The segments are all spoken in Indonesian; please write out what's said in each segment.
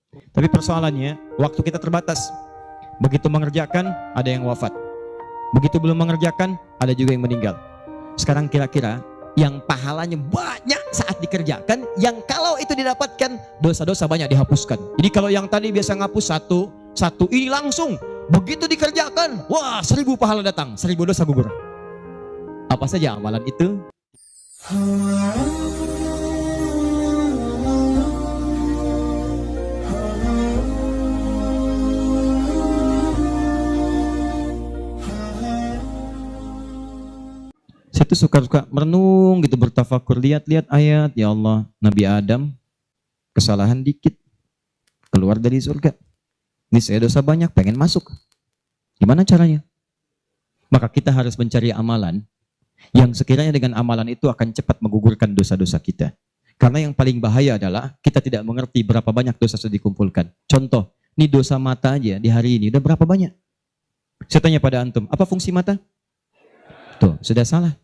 Tapi persoalannya, waktu kita terbatas. Begitu mengerjakan, ada yang wafat. Begitu belum mengerjakan, ada juga yang meninggal. Sekarang kira-kira yang pahalanya banyak saat dikerjakan, yang kalau itu didapatkan, dosa-dosa banyak dihapuskan. Jadi kalau yang tadi biasa ngapus satu, ini langsung begitu dikerjakan, wah 1000 pahala datang, 1000 dosa gugur. Apa saja amalan itu? Saya tuh suka merenung gitu, bertafakur, lihat-lihat ayat, ya Allah, Nabi Adam kesalahan dikit, keluar dari surga. Ini saya dosa banyak, pengen masuk. Gimana caranya? Maka kita harus mencari amalan yang sekiranya dengan amalan itu akan cepat menggugurkan dosa-dosa kita. Karena yang paling bahaya adalah kita tidak mengerti berapa banyak dosa sudah dikumpulkan. Contoh, ini dosa mata aja di hari ini udah berapa banyak? Saya tanya pada antum, apa fungsi mata? Tuh, sudah salah.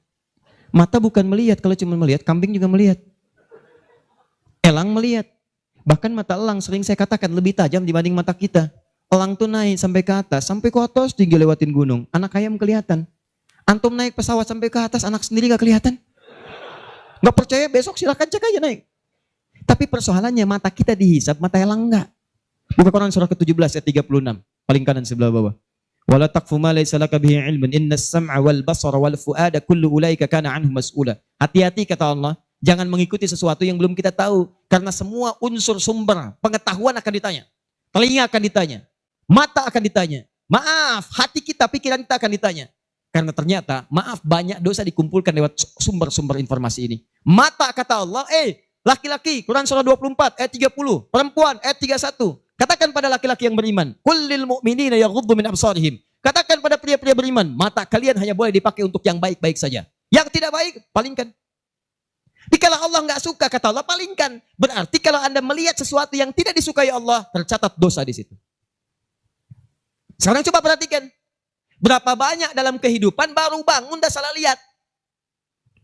Mata bukan melihat, kalau cuma melihat, kambing juga melihat. Elang melihat. Bahkan mata elang sering saya katakan lebih tajam dibanding mata kita. Elang tuh naik sampai ke atas tinggi lewatin gunung. Anak ayam kelihatan. Antum naik pesawat sampai ke atas, anak sendiri gak kelihatan. Gak percaya besok silakan cek aja naik. Tapi persoalannya mata kita dihisap, mata elang enggak. Buka Quran surah ke-17 ayat 36. Paling kanan sebelah bawah. Wala taqfu ma laysa laka bihi ilmun innas sam'a wal basara wal fuada kullu ulaika kana anhu mas'ula. Hati-hati kata Allah, jangan mengikuti sesuatu yang belum kita tahu karena semua unsur sumber pengetahuan akan ditanya. Telinga akan ditanya, mata akan ditanya. Maaf, hati kita, pikiran kita akan ditanya. Karena ternyata, maaf, banyak dosa dikumpulkan lewat sumber-sumber informasi ini. Mata kata Allah, laki-laki, Quran surah 24 ayat 30, perempuan ayat 31. Katakan pada laki-laki yang beriman, kullil mu'minina yaghuddu min absarihim. Katakan pada pria-pria beriman, mata kalian hanya boleh dipakai untuk yang baik-baik saja. Yang tidak baik, palingkan. Dikala Allah nggak suka, kata Allah, palingkan. Berarti kalau Anda melihat sesuatu yang tidak disukai Allah, tercatat dosa di situ. Sekarang coba perhatikan. Berapa banyak dalam kehidupan baru bangun dah salah lihat.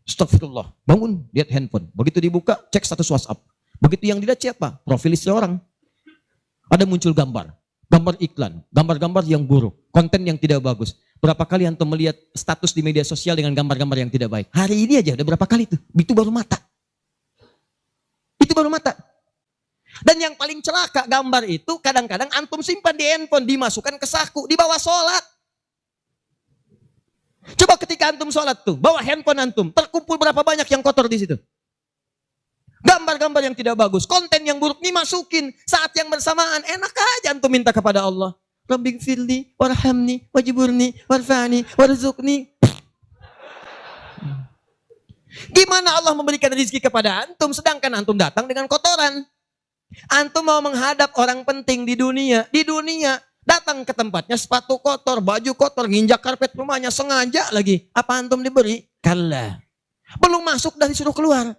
Astagfirullah. Bangun, lihat handphone. Begitu dibuka, cek status WhatsApp. Begitu yang dilihat siapa? Profil seorang. Ada muncul gambar iklan, gambar-gambar yang buruk, konten yang tidak bagus. Berapa kali antum melihat status di media sosial dengan gambar-gambar yang tidak baik? Hari ini aja udah berapa kali itu? Itu baru mata. Itu baru mata. Dan yang paling celaka gambar itu kadang-kadang antum simpan di handphone, dimasukkan ke saku, dibawa sholat. Coba ketika antum sholat tuh, bawa handphone antum, terkumpul berapa banyak yang kotor di situ? Gambar-gambar yang tidak bagus, konten yang buruk dimasukin saat yang bersamaan. Enak aja antum minta kepada Allah. Rabbighfirli warhamni wajburni warfa'ni warzuqni. Gimana Allah memberikan rezeki kepada antum sedangkan antum datang dengan kotoran? Antum mau menghadap orang penting di dunia datang ke tempatnya sepatu kotor, baju kotor, nginjak karpet rumahnya sengaja lagi. Apa antum diberi? Kalla. Belum masuk dah disuruh keluar.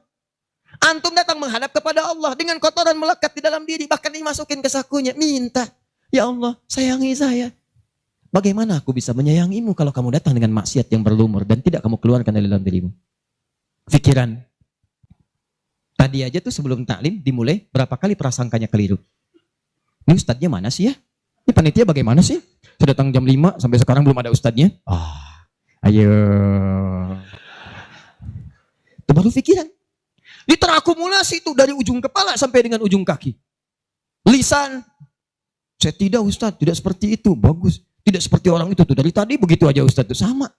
Antum datang menghadap kepada Allah dengan kotoran melekat di dalam diri, bahkan dimasukin ke sakunya, minta, ya Allah, sayangi saya. Bagaimana aku bisa menyayangimu kalau kamu datang dengan maksiat yang berlumur dan tidak kamu keluarkan dari dalam dirimu? Pikiran. Tadi aja tuh sebelum taklim dimulai, berapa kali prasangkanya keliru. Ini ustadznya mana sih ya? Ini panitia bagaimana sih? Sudah datang jam 5, sampai sekarang belum ada ustadznya. Ayo. Itu baru pikiran. Ini terakumulasi itu dari ujung kepala sampai dengan ujung kaki. Lisan. Saya tidak Ustaz, tidak seperti itu. Bagus. Tidak seperti orang itu tuh. Dari tadi begitu aja Ustaz itu sama.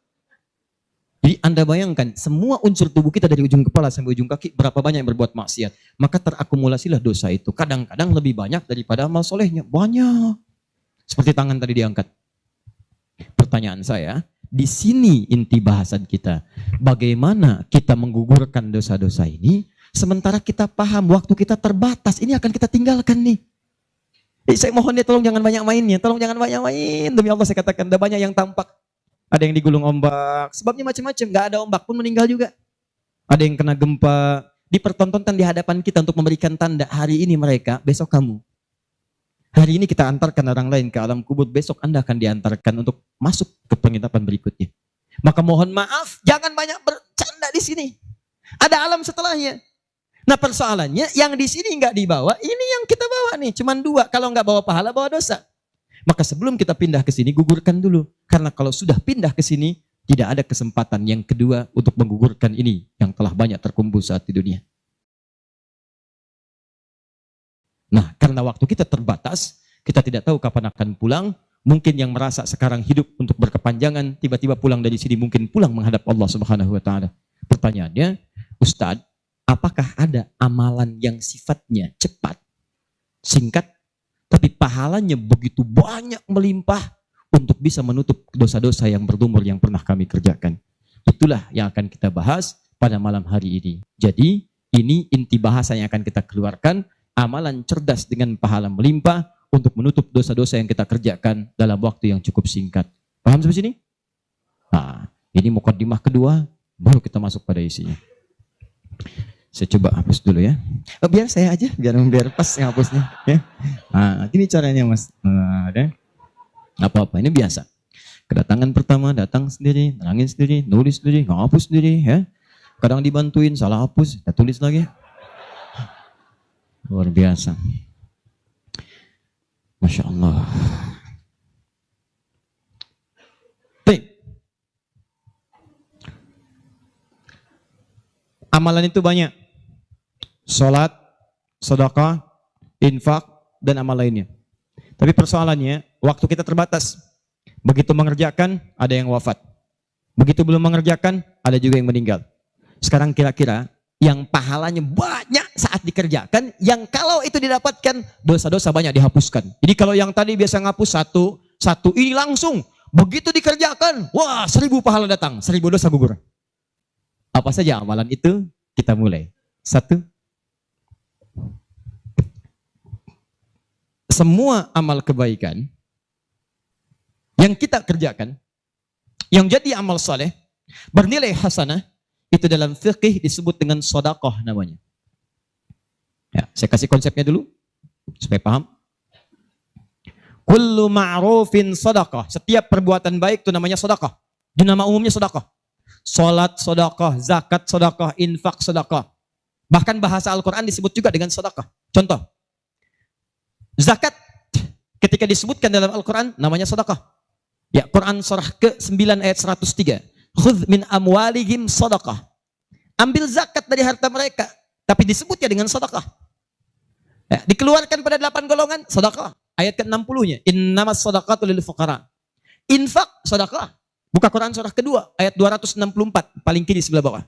Jadi Anda bayangkan semua unsur tubuh kita dari ujung kepala sampai ujung kaki berapa banyak yang berbuat maksiat. Maka terakumulasilah dosa itu. Kadang-kadang lebih banyak daripada amal solehnya. Banyak. Seperti tangan tadi diangkat. Pertanyaan saya, di sini inti bahasan kita. Bagaimana kita menggugurkan dosa-dosa ini, sementara kita paham waktu kita terbatas, ini akan kita tinggalkan nih. Saya mohon ya tolong jangan banyak mainnya, tolong jangan banyak main. Demi Allah saya katakan, ada banyak yang tampak. Ada yang digulung ombak, sebabnya macam-macam, gak ada ombak pun meninggal juga. Ada yang kena gempa, dipertontonkan di hadapan kita untuk memberikan tanda, hari ini mereka, besok kamu. Hari ini kita antarkan orang lain ke alam kubur, besok Anda akan diantarkan untuk masuk ke penginapan berikutnya. Maka mohon maaf, jangan banyak bercanda di sini. Ada alam setelahnya. Nah persoalannya yang di sini nggak dibawa, ini yang kita bawa nih, cuman dua. Kalau nggak bawa pahala, bawa dosa. Maka sebelum kita pindah ke sini, gugurkan dulu. Karena kalau sudah pindah ke sini, tidak ada kesempatan yang kedua untuk menggugurkan ini yang telah banyak terkumpul saat di dunia. Nah, karena waktu kita terbatas, kita tidak tahu kapan akan pulang. Mungkin yang merasa sekarang hidup untuk berkepanjangan, tiba-tiba pulang dari sini, mungkin pulang menghadap Allah Subhanahu wa Ta'ala. Pertanyaannya, Ustadz, apakah ada amalan yang sifatnya cepat, singkat, tapi pahalanya begitu banyak melimpah untuk bisa menutup dosa-dosa yang berlumur yang pernah kami kerjakan? Itulah yang akan kita bahas pada malam hari ini. Jadi, ini inti bahasa yang akan kita keluarkan, amalan cerdas dengan pahala melimpah untuk menutup dosa-dosa yang kita kerjakan dalam waktu yang cukup singkat. Paham sampai sini? Nah, ini mukadimah kedua, baru kita masuk pada isinya. Saya coba hapus dulu ya. Biar saya aja, biar pas ngapusnya. Ya. Nah, ini caranya Mas. Apa-apa, ini biasa. Kedatangan pertama, datang sendiri, nangin sendiri, nulis sendiri, ngapus sendiri. Ya. Kadang dibantuin, salah hapus, kita tulis lagi. Luar biasa. Masya Allah. Baik. Amalan itu banyak. Salat, sedekah, infak, dan amal lainnya. Tapi persoalannya, waktu kita terbatas. Begitu mengerjakan, ada yang wafat. Begitu belum mengerjakan, ada juga yang meninggal. Sekarang kira-kira, yang pahalanya banyak saat dikerjakan, yang kalau itu didapatkan, dosa-dosa banyak dihapuskan. Jadi kalau yang tadi biasa ngapus satu, ini langsung, begitu dikerjakan, wah 1000 pahala datang, 1000 dosa gugur. Apa saja amalan itu? Kita mulai. 1. Semua amal kebaikan yang kita kerjakan, yang jadi amal saleh, bernilai hasanah, itu dalam fikih disebut dengan sedekah namanya. Ya, saya kasih konsepnya dulu supaya paham. Kullu ma'rufin sedekah. Setiap perbuatan baik itu namanya sedekah. Di nama umumnya sedekah. Salat sedekah, zakat sedekah, infak sedekah. Bahkan bahasa Al-Qur'an disebut juga dengan sedekah. Contoh. Zakat ketika disebutkan dalam Al-Qur'an namanya sedekah. Ya, Quran surah ke-9 ayat 103. Khudz min amwalihim sedekah. Ambil zakat dari harta mereka, tapi disebutnya dengan sedekah. Ya, dikeluarkan pada 8 golongan sedekah. Ayat ke-60-nya, innamas shadaqatu lil fuqara. Infak sedekah. Buka Quran surah kedua ayat 264, paling kiri sebelah bawah.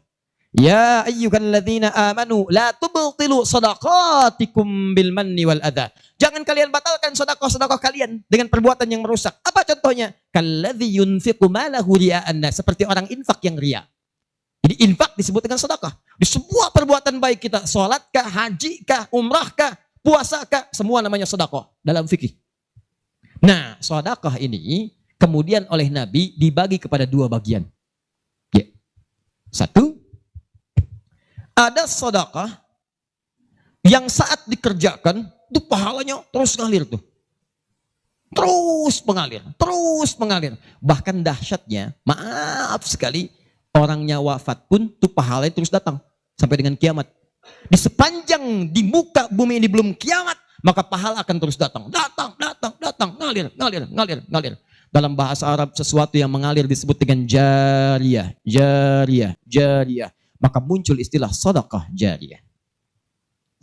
Ya ayyuhalladzina amanu la tubtilu shadaqatikum bil manni wal adha. Jangan kalian batalkan sedekah-sedekah kalian dengan perbuatan yang merusak. Apa contohnya? Kalladzi yunfiqu malahu ria'an nas, seperti orang infak yang ria. Jadi infak disebut dengan sedekah. Di semua perbuatan baik kita, salat kah, haji kah, umrah kah, puasa kah, semua namanya sedekah dalam fikih. Nah, sedekah ini kemudian oleh Nabi dibagi kepada 2 bagian. Ya. 1, ada sedekah yang saat dikerjakan itu pahalanya terus ngalir tuh. Terus mengalir. Bahkan dahsyatnya, maaf sekali, orangnya wafat pun tuh pahalanya terus datang sampai dengan kiamat. Di sepanjang di muka bumi ini belum kiamat, maka pahala akan terus datang, ngalir. Dalam bahasa Arab sesuatu yang mengalir disebut dengan jariyah. Maka muncul istilah sedekah jariyah.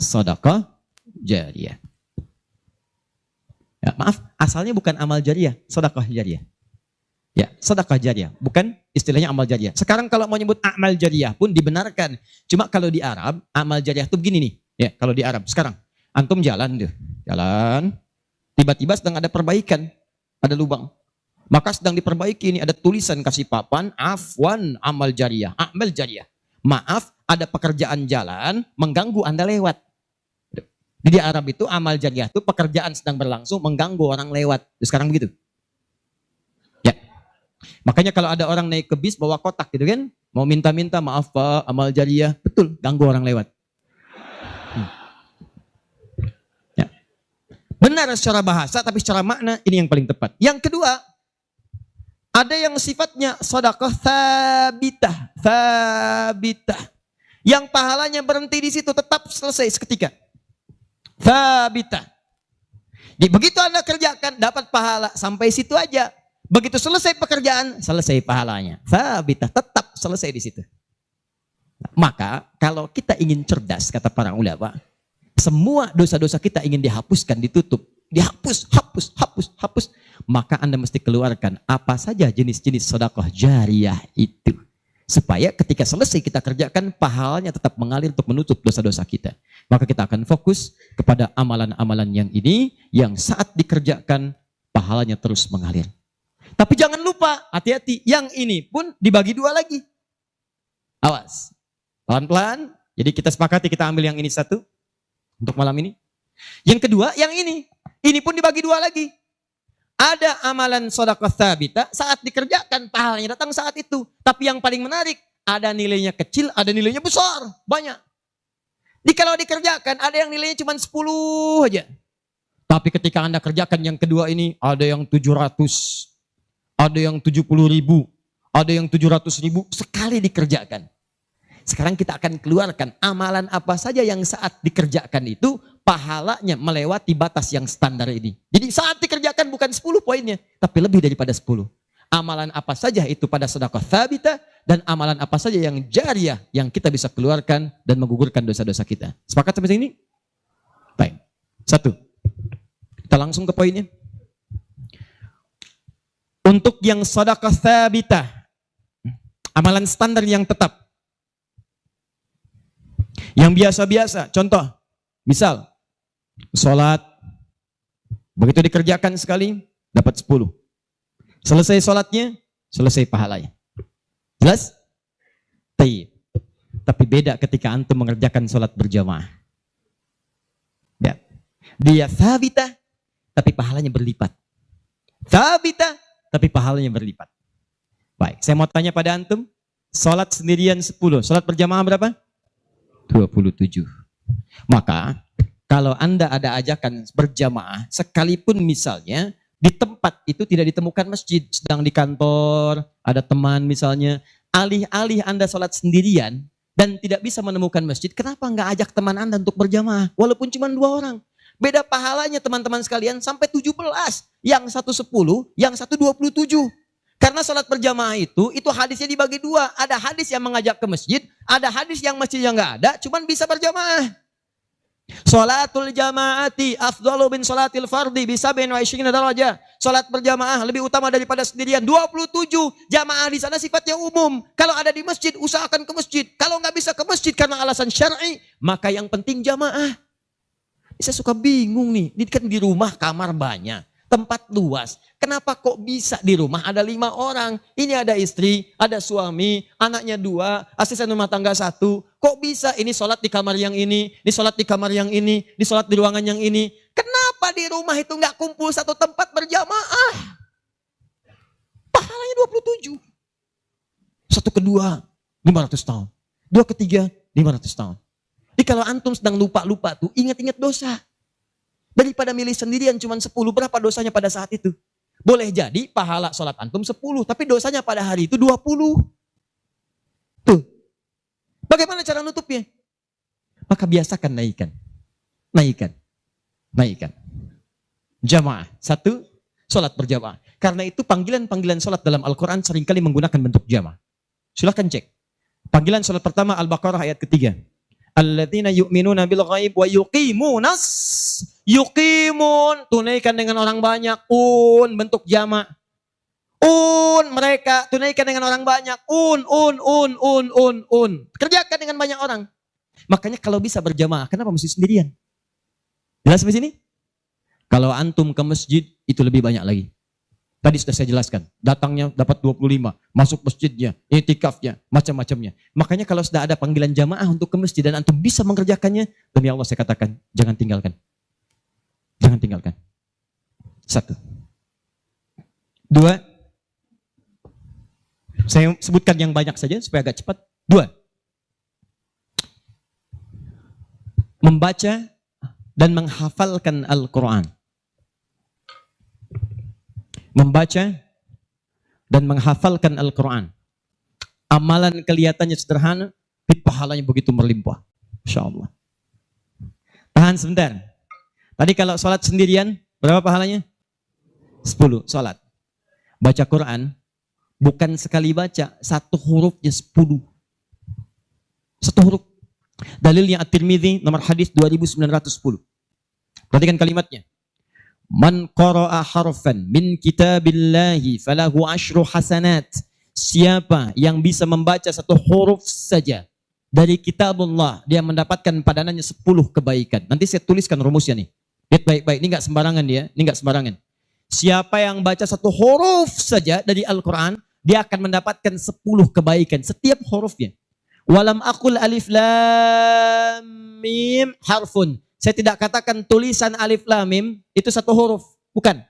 Sedekah jariyah. Ya, maaf, asalnya bukan amal jariyah, sedekah jariyah. Ya, sedekah jariyah, bukan istilahnya amal jariyah. Sekarang kalau mau nyebut amal jariyah pun dibenarkan. Cuma kalau di Arab, amal jariyah itu begini nih. Ya, kalau di Arab sekarang, antum jalan, tiba-tiba sedang ada perbaikan, ada lubang. Maka sedang diperbaiki ini, ada tulisan kasih papan, afwan amal jariyah, amal jariyah. Maaf, ada pekerjaan jalan mengganggu Anda lewat. Di Arab itu amal jariyah itu pekerjaan sedang berlangsung mengganggu orang lewat. Sekarang begitu. Ya. Makanya kalau ada orang naik ke bis bawa kotak gitu kan, mau minta-minta maaf Pak, amal jariyah, betul, ganggu orang lewat. Ya. Benar secara bahasa, tapi secara makna ini yang paling tepat. Yang kedua, ada yang sifatnya sedekah thabitah. Yang pahalanya berhenti di situ tetap selesai seketika. Thabita. Jadi begitu Anda kerjakan dapat pahala sampai situ aja. Begitu selesai pekerjaan, selesai pahalanya. Thabita, tetap selesai di situ. Maka kalau kita ingin cerdas, kata para ulama, semua dosa-dosa kita ingin dihapuskan, ditutup, dihapus, hapus, maka Anda mesti keluarkan apa saja jenis-jenis sedekah jariyah itu. Supaya ketika selesai kita kerjakan, pahalanya tetap mengalir untuk menutup dosa-dosa kita. Maka kita akan fokus kepada amalan-amalan yang ini, yang saat dikerjakan, pahalanya terus mengalir. Tapi jangan lupa, hati-hati, yang ini pun dibagi dua lagi. Awas. Pelan-pelan, jadi kita sepakati kita ambil yang ini satu untuk malam ini. Yang kedua, yang ini pun dibagi dua lagi. Ada amalan sedekah tsabita saat dikerjakan pahalanya datang saat itu. Tapi yang paling menarik, ada nilainya kecil, ada nilainya besar, banyak. Kalau dikerjakan ada yang nilainya cuma 10 aja. Tapi ketika Anda kerjakan yang kedua ini, ada yang 700, ada yang 70.000, ada yang 700.000 sekali dikerjakan. Sekarang kita akan keluarkan amalan apa saja yang saat dikerjakan itu pahalanya melewati batas yang standar ini. Jadi saat dikerjakan bukan 10 poinnya, tapi lebih daripada 10. Amalan apa saja itu pada sedekah tsabita dan amalan apa saja yang jariyah yang kita bisa keluarkan dan menggugurkan dosa-dosa kita. Sepakat sampai sini? Baik. 1. Kita langsung ke poinnya. Untuk yang sedekah tsabita, amalan standar yang tetap. Yang biasa-biasa, contoh, misal, sholat, begitu dikerjakan sekali, dapat 10. Selesai sholatnya, selesai pahalanya. Jelas? Tapi beda ketika antum mengerjakan sholat berjamaah. Ya. Dia tsabita, tapi pahalanya berlipat. Tsabita, tapi pahalanya berlipat. Baik, saya mau tanya pada antum, sholat sendirian 10, sholat berjamaah berapa? 27. Maka kalau Anda ada ajakan berjamaah, sekalipun misalnya di tempat itu tidak ditemukan masjid, sedang di kantor, ada teman misalnya, alih-alih Anda sholat sendirian dan tidak bisa menemukan masjid, kenapa nggak ajak teman Anda untuk berjamaah? Walaupun cuma 2 orang. Beda pahalanya teman-teman sekalian sampai 17. Yang satu 10, yang satu 27. Karena sholat berjamaah itu hadisnya dibagi 2. Ada hadis yang mengajak ke masjid, ada hadis yang masjidnya nggak ada, cuman bisa berjamaah. Sholatul jamaati afdalu bin sholatil fardi bisa bin wa isyrina darajah. Sholat berjamaah lebih utama daripada sendirian. 27 jamaah di sana sifatnya umum. Kalau ada di masjid, usahakan ke masjid. Kalau nggak bisa ke masjid karena alasan syar'i, maka yang penting jamaah. Saya suka bingung nih, ini kan di rumah kamar banyak. Tempat luas. Kenapa kok bisa di rumah ada 5 orang? Ini ada istri, ada suami, anaknya 2, asisten rumah tangga 1. Kok bisa ini sholat di kamar yang ini sholat di kamar yang ini sholat di ruangan yang ini? Kenapa di rumah itu nggak kumpul satu tempat berjamaah? Pahalanya 27. Satu kedua, 500 tahun. 2 ketiga, 500 tahun. Jadi kalau antum sedang lupa-lupa tuh, ingat-ingat dosa. Daripada milih sendirian cuma 10, berapa dosanya pada saat itu? Boleh jadi pahala sholat antum 10, tapi dosanya pada hari itu 20. Tuh. Bagaimana cara nutupnya? Maka biasakan naikkan. Jamaah. 1, sholat berjamaah. Karena itu panggilan-panggilan sholat dalam Al-Quran seringkali menggunakan bentuk jamaah. Silahkan cek. Panggilan sholat pertama Al-Baqarah ayat ketiga. Alladzina yu'minuna bil ghaib wa yuqimun, tunaikan dengan orang banyak, bentuk jamak. Mereka tunaikan dengan orang banyak, kerjakan dengan banyak orang. Makanya kalau bisa berjamaah, kenapa mesti sendirian? Jelas sampai sini? Kalau antum ke masjid itu lebih banyak lagi. Tadi sudah saya jelaskan, datangnya dapat 25, masuk masjidnya, i'tikafnya, macam-macamnya. Makanya kalau sudah ada panggilan jamaah untuk ke masjid dan antum bisa mengerjakannya, demi Allah saya katakan, jangan tinggalkan. Jangan tinggalkan. 1. 2. Saya sebutkan yang banyak saja supaya agak cepat. 2. Membaca dan menghafalkan Al-Quran. Membaca dan menghafalkan Al-Quran. Amalan kelihatannya sederhana, Tapi pahalanya begitu berlimpah. Masya Allah. Tahan sebentar. Tadi kalau sholat sendirian, berapa pahalanya? 10 sholat. Baca Quran, bukan sekali baca, satu hurufnya 10. Satu huruf. Dalilnya At-Tirmidzi nomor hadis 2910. Perhatikan kalimatnya. Man qara'a harfan min kitabillahi falahu asyru hasanat. Siapa yang bisa membaca satu huruf saja dari kitabullah, dia mendapatkan padanannya 10 kebaikan. Nanti saya tuliskan rumusnya nih. Lihat baik-baik, ini enggak sembarangan dia, ini enggak sembarangan. Siapa yang baca satu huruf saja dari Al-Quran, dia akan mendapatkan 10 kebaikan setiap hurufnya. Walam aqul alif lam mim harfun. Saya tidak katakan tulisan alif lam mim itu satu huruf, bukan.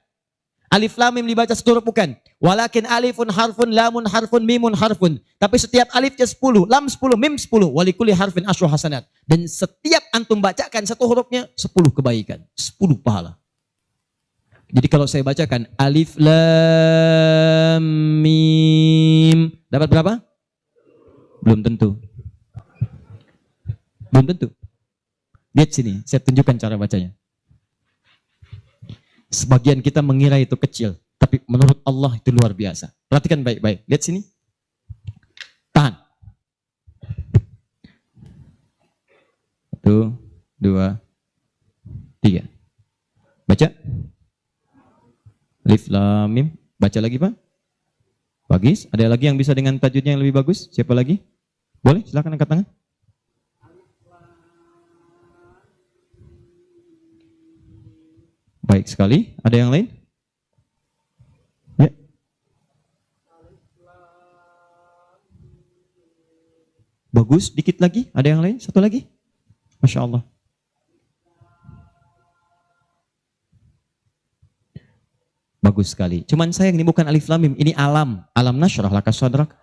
Alif lam mim dibaca satu huruf, bukan. Walakin alifun harfun, lamun harfun, mimun harfun. Tapi setiap alifnya 10, lam 10, mim 10, walikuli harfin asyru hasanat. Dan setiap antum bacakan satu hurufnya 10 kebaikan, 10 pahala. Jadi kalau saya bacakan alif lam mim, dapat berapa? Belum tentu. Belum tentu. Lihat sini, saya tunjukkan cara bacanya. Sebagian kita mengira itu kecil, tapi menurut Allah itu luar biasa. Perhatikan baik-baik. Lihat sini. Tahan. 1, 2, 3. Baca. Alif lam mim. Baca lagi, Pak. Bagus. Ada lagi yang bisa dengan tajwidnya yang lebih bagus? Siapa lagi? Boleh, silakan angkat tangan. Baik sekali. Ada yang lain? Ya. Bagus. Dikit lagi. Ada yang lain? Satu lagi. Masya Allah. Bagus sekali. Cuman sayang ini bukan alif lam mim, ini alam. Alam nasyrah laka sadrak.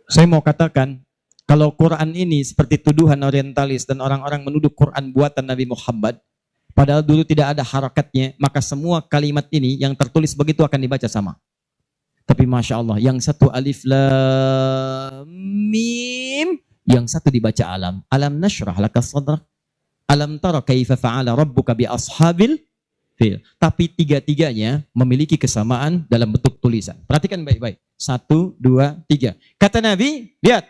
Saya mau katakan, kalau Quran ini seperti tuduhan orientalis dan orang-orang menuduh Quran buatan Nabi Muhammad, padahal dulu tidak ada harakatnya, maka semua kalimat ini yang tertulis begitu akan dibaca sama. Tapi Masya Allah, yang satu alif lam mim, yang satu dibaca alam. Alam nasyrah laka sadrak. Alam tara kaifa fa'ala rabbuka bi ashabil fil. Tapi tiga-tiganya memiliki kesamaan dalam bentuk tulisan. Perhatikan baik-baik. 1, 2, 3. Kata Nabi, lihat.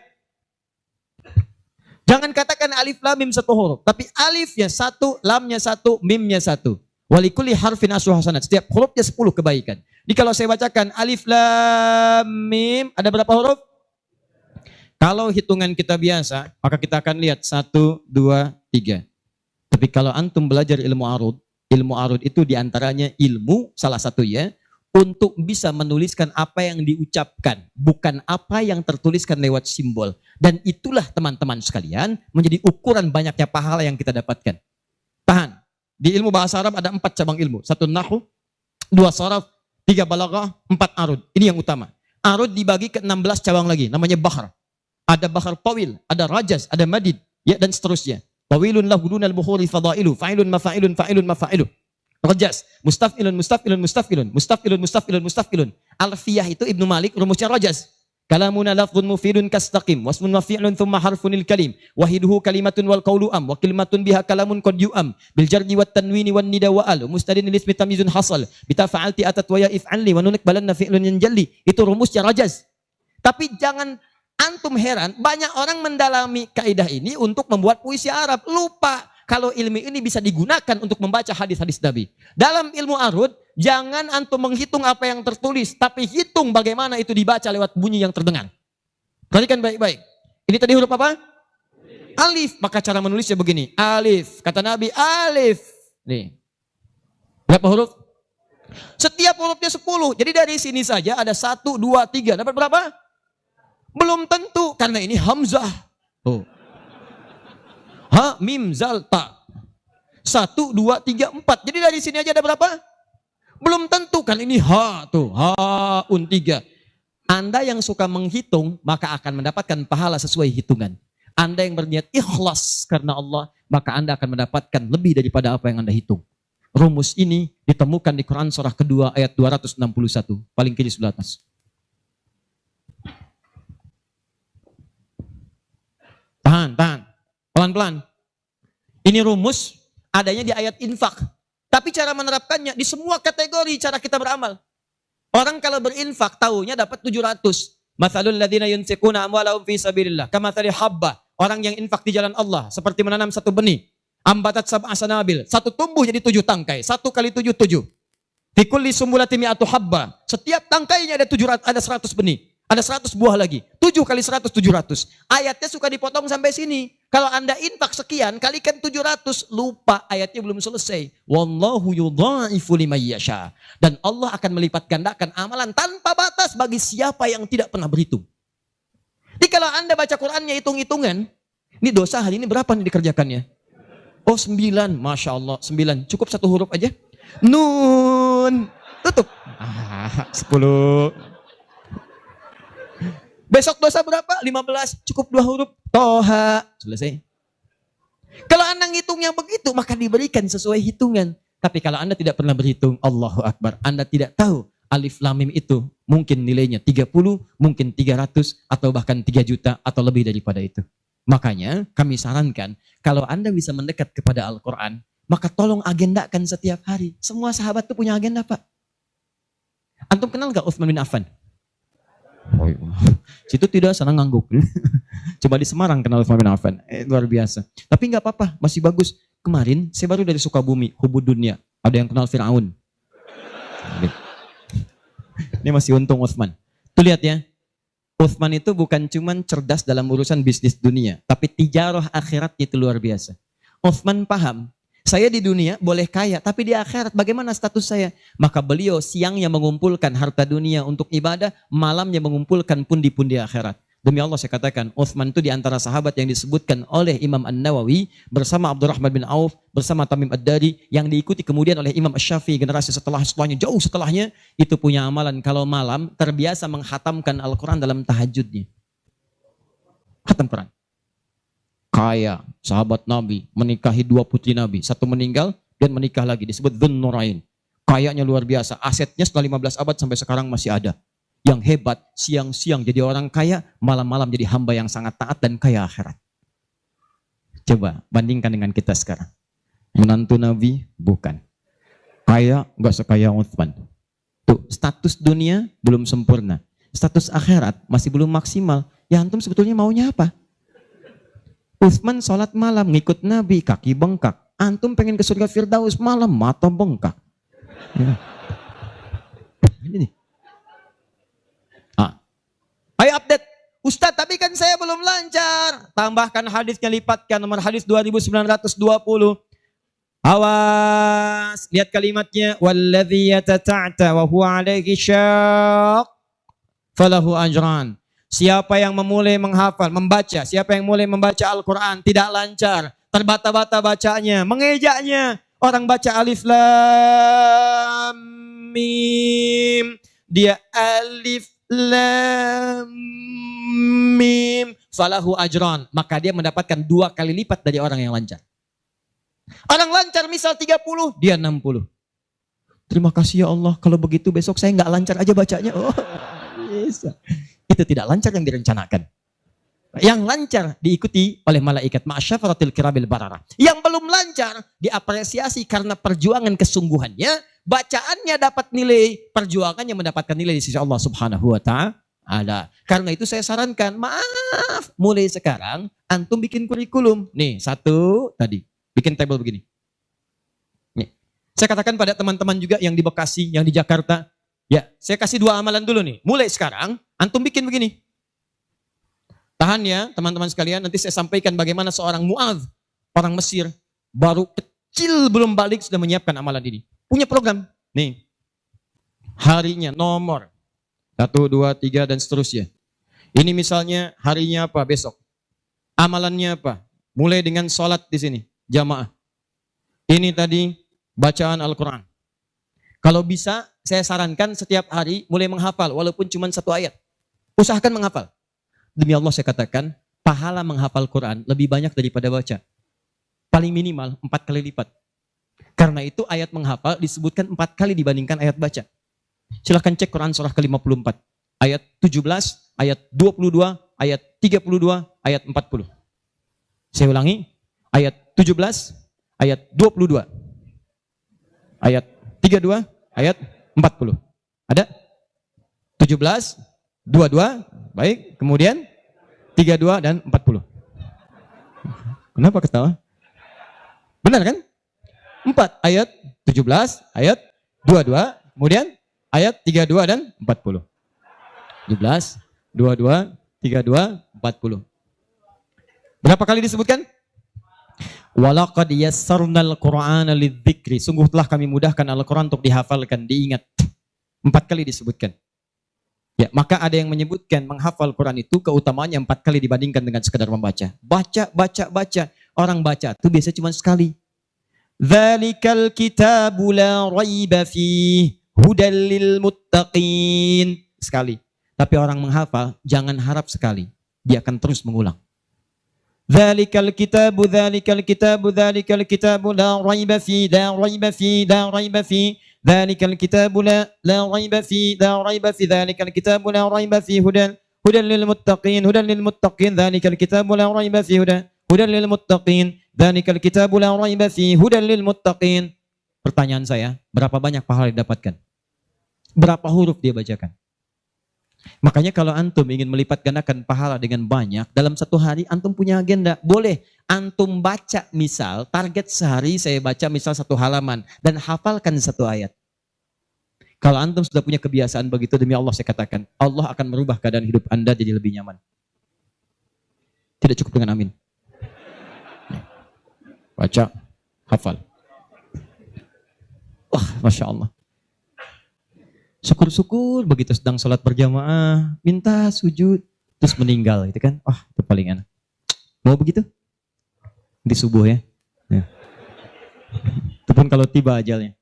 Jangan katakan alif lam mim satu huruf, tapi alifnya satu, lamnya satu, mimnya satu. Walikuli harfin asyru hasanat. Setiap hurufnya 10 kebaikan. Jadi kalau saya bacakan alif lam mim, ada berapa huruf? Kalau hitungan kita biasa, maka kita akan lihat 1, 2, 3. Tapi kalau antum belajar ilmu arud itu diantaranya ilmu salah satu ya, untuk bisa menuliskan apa yang diucapkan, bukan apa yang tertuliskan lewat simbol. Dan itulah teman-teman sekalian menjadi ukuran banyaknya pahala yang kita dapatkan. Tahan. Di ilmu bahasa Arab ada 4 cabang ilmu. 1 nahwu, 2 sharaf, 3 balaghah, 4 arud. Ini yang utama. Arud dibagi ke 16 cabang lagi, namanya bahar. Ada bahar tawil, ada rajaz, ada madid, ya, dan seterusnya. Tawilun lahu dunal bukhuri fadailu, fa'ilun mafa'ilun, fa'ilun mafa'ilun. Rajas, mustafilun, mustafilun, mustafilun, mustafilun, mustafilun, mustafilun. Alfiyah itu Ibnu Malik, rumusnya rajas. Kalamuna lafdhun mufidun kastaqim, wasmun mafi'lun thumma harfunil kalim, wahiduhu kalimatun wal qawlu am, wa kalimatun biha kalamun qad yu'am, bil jardi wat tanwini wan nida wa al, mustadin lil ismi tamyizun hasal, bita fa'alti atat wa ya if'alli, wa nunik balanna fi'lun yanjalli. Itu rumusnya rajas. Tapi jangan antum heran, banyak orang mendalami kaidah ini untuk membuat puisi Arab, lupa kalau ilmu ini bisa digunakan untuk membaca hadis-hadis Nabi. Dalam ilmu arud, jangan antum menghitung apa yang tertulis, tapi hitung bagaimana itu dibaca lewat bunyi yang terdengar. Perhatikan baik-baik. Ini tadi huruf apa? Alif. Maka cara menulisnya begini. Alif. Kata Nabi, alif. Nih. Berapa huruf? Setiap hurufnya 10. Jadi dari sini saja ada 1, 2, 3. Dapat berapa? Belum tentu. Karena ini hamzah. Tuh. Ha, mim, zal, ta. 1, 2, 3, 4. Jadi dari sini aja ada berapa? Belum tentu kan ini ha tuh. Ha, 3. Anda yang suka menghitung maka akan mendapatkan pahala sesuai hitungan. Anda yang berniat ikhlas karena Allah maka Anda akan mendapatkan lebih daripada apa yang Anda hitung. Rumus ini ditemukan di Quran surah kedua ayat 261. Paling kiri sebelah atas. Tahan. Pelan-pelan. Ini rumus adanya di ayat infak. Tapi cara menerapkannya di semua kategori cara kita beramal. Orang kalau berinfak tahunya dapat 700. Matsalul ladzina yunfiquna amwalahum fi sabilillah kamatsali habba. Orang yang infak di jalan Allah seperti menanam satu benih. Ambatat sab'a sanabil. Satu tumbuh jadi 7 tangkai. 1 kali 7, 7. Fi kulli sumbulatin mi'atu habba. Setiap tangkainya ada 100 benih. Ada 100 buah lagi. 7 kali 100, 700. Ayatnya suka dipotong sampai sini. Kalau Anda infak sekian, kalikan 700. Lupa, ayatnya belum selesai. Wallahu yudha'ifu liman yasha. Dan Allah akan melipat gandakan amalan tanpa batas bagi siapa yang tidak pernah berhitung. Jadi kalau Anda baca Qurannya hitung-hitungan, ini dosa hari ini berapa nih dikerjakannya? Oh 9, Masya Allah 9. Cukup 1 huruf aja. Nun. Tutup. 10. Besok dosa berapa? 15. Cukup 2 huruf. Toha. Selesai. Kalau Anda ngitungnya begitu, maka diberikan sesuai hitungan. Tapi kalau Anda tidak pernah berhitung, Allahu Akbar. Anda tidak tahu alif lam mim itu mungkin nilainya 30, mungkin 300, atau bahkan 3 juta, atau lebih daripada itu. Makanya kami sarankan, kalau Anda bisa mendekat kepada Al-Quran, maka tolong agendakan setiap hari. Semua sahabat itu punya agenda, Pak. Antum kenal gak Utsman bin Affan? Oh, situ tidak, sana ngangguk. Coba di Semarang kenal Utsman bin Affan. Luar biasa. Tapi gak apa-apa, masih bagus. Kemarin saya baru dari Sukabumi, Hubud Dunia. Ada yang kenal Fir'aun. Ini masih untung Utsman. Tuh lihat ya. Utsman itu bukan cuma cerdas dalam urusan bisnis dunia, tapi tijarah akhiratnya itu luar biasa. Utsman paham, saya di dunia boleh kaya, tapi di akhirat bagaimana status saya? Maka beliau siangnya mengumpulkan harta dunia untuk ibadah, malamnya mengumpulkan pundi-pundi akhirat. Demi Allah saya katakan, Utsman itu di antara sahabat yang disebutkan oleh Imam An-Nawawi bersama Abdurrahman bin Auf, bersama Tamim Ad-Dari, yang diikuti kemudian oleh Imam Asy-Syafi'i generasi setelahnya, jauh setelahnya, itu punya amalan kalau malam terbiasa menghatamkan Al-Quran dalam tahajudnya. Khatam Quran. Kaya, sahabat Nabi, menikahi 2 putri Nabi, 1 meninggal dan menikah lagi, disebut Dzun Nurain. Kayanya luar biasa, asetnya setelah 15 abad sampai sekarang masih ada. Yang hebat, siang-siang jadi orang kaya, malam-malam jadi hamba yang sangat taat dan kaya akhirat. Coba bandingkan dengan kita sekarang. Menantu Nabi, bukan. Kaya, enggak sekaya Utsman. Tuh, status dunia belum sempurna. Status akhirat masih belum maksimal. Ya antum sebetulnya maunya apa? Utsman sholat malam, ngikut Nabi, kaki bengkak. Antum pengen ke surga Firdaus malam, mata bengkak. Ya. Ini nih. Ayo update. Ustadz, tapi kan saya belum lancar. Tambahkan hadisnya, lipatkan nomor hadis 2920. Awas, lihat kalimatnya. Walladzi yatata'ta wa huwa 'alaihi syaq falahu ajran. Siapa yang memulai menghafal, membaca, siapa yang mulai membaca Al-Quran tidak lancar, terbata-bata bacanya, mengejaknya. Orang baca alif lam mim, dia alif lam mim falahu ajran, maka dia mendapatkan 2 kali lipat dari orang yang lancar. Orang lancar misal 30, dia 60. Terima kasih ya Allah, kalau begitu besok saya nggak lancar aja bacanya. Oh, bisa. Itu tidak lancar yang direncanakan. Yang lancar diikuti oleh malaikat ma'asyafaratil kirabil barara. Yang belum lancar diapresiasi karena perjuangan kesungguhannya, bacaannya dapat nilai, perjuangannya mendapatkan nilai di sisi Allah Subhanahu wa ta'ala. Karena itu saya sarankan, maaf, mulai sekarang antum bikin kurikulum. Nih, 1 tadi, bikin table begini. Nih. Saya katakan pada teman-teman juga yang di Bekasi, yang di Jakarta, ya, saya kasih 2 amalan dulu nih. Mulai sekarang antum bikin begini. Tahan ya teman-teman sekalian, nanti saya sampaikan bagaimana seorang Mu'adz, orang Mesir, baru kecil belum balik sudah menyiapkan amalan ini. Punya program, nih, harinya nomor 1, 2, 3 dan seterusnya. Ini misalnya harinya apa besok, amalannya apa, mulai dengan sholat di sini, jamaah. Ini tadi bacaan Al-Quran. Kalau bisa saya sarankan setiap hari mulai menghafal, walaupun cuma 1 ayat. Usahakan menghafal. Demi Allah saya katakan, pahala menghafal Quran lebih banyak daripada baca. Paling minimal 4 kali lipat. Karena itu ayat menghafal disebutkan 4 kali dibandingkan ayat baca. Silahkan cek Quran surah ke-54. Ayat 17, ayat 22, ayat 32, ayat 40. Saya ulangi. Ayat 17, ayat 22, ayat 32, ayat 40. Ada? 17, 22, baik. Kemudian 32 dan 40. Kenapa ketawa? Benar kan? 4 ayat 17, ayat 22, kemudian ayat 32 dan 40. 17, 22, 32, 40. Berapa kali disebutkan? Walaqad yassarnal Qur'ana lidzikri. Sungguh telah kami mudahkan Al-Quran untuk dihafalkan, diingat. 4 kali disebutkan. Ya, maka ada yang menyebutkan menghafal Quran itu keutamaannya 4 kali dibandingkan dengan sekedar membaca. Baca. Orang baca itu biasanya cuma sekali. Dzalikal kitabu la raiba fihi hudal lil muttaqin. Sekali. Tapi orang menghafal jangan harap sekali. Dia akan terus mengulang. Dzalikal kitabu la raiba fihi la raiba fihi Dzalikal kitabu la raiba fihi Dzalikal kitabu la raiba fihi hudan lil muttaqin Dzalikal kitabu la raiba fihi hudan lil muttaqin Dzalikal kitabu la raiba fihi hudan lil muttaqin. Pertanyaan saya, berapa banyak pahala didapatkan? Berapa huruf dia bacakan? Makanya kalau antum ingin melipat gandakan pahala dengan banyak, dalam satu hari antum punya agenda. Boleh antum baca, misal target sehari saya baca misal 1 halaman dan hafalkan 1 ayat. Kalau antum sudah punya kebiasaan begitu, demi Allah saya katakan, Allah akan merubah keadaan hidup anda jadi lebih nyaman. Tidak cukup dengan amin. Baca, hafal. Wah, Masya Allah. Syukur-syukur begitu sedang sholat berjamaah, minta sujud, terus meninggal gitu kan. Wah, itu paling enak. Mau begitu? Di subuh ya. Itu pun kalau tiba ajalnya.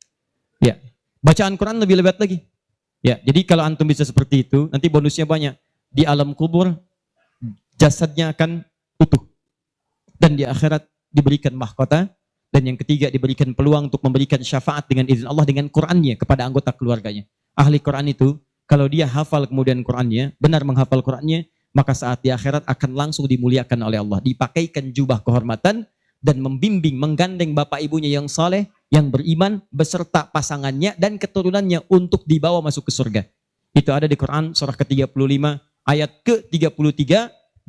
Ya, bacaan Quran lebih lebat lagi. Ya, jadi kalau antum bisa seperti itu, nanti bonusnya banyak. Di alam kubur, jasadnya akan utuh. Dan di akhirat diberikan mahkota. Dan yang ketiga diberikan peluang untuk memberikan syafaat dengan izin Allah dengan Qurannya kepada anggota keluarganya. Ahli Quran itu, kalau dia hafal kemudian Qurannya, benar menghafal Qurannya, maka saat di akhirat akan langsung dimuliakan oleh Allah. Dipakaikan jubah kehormatan dan membimbing, menggandeng bapak ibunya yang saleh, yang beriman, beserta pasangannya dan keturunannya untuk dibawa masuk ke surga. Itu ada di Quran surah ke-35 ayat ke-33,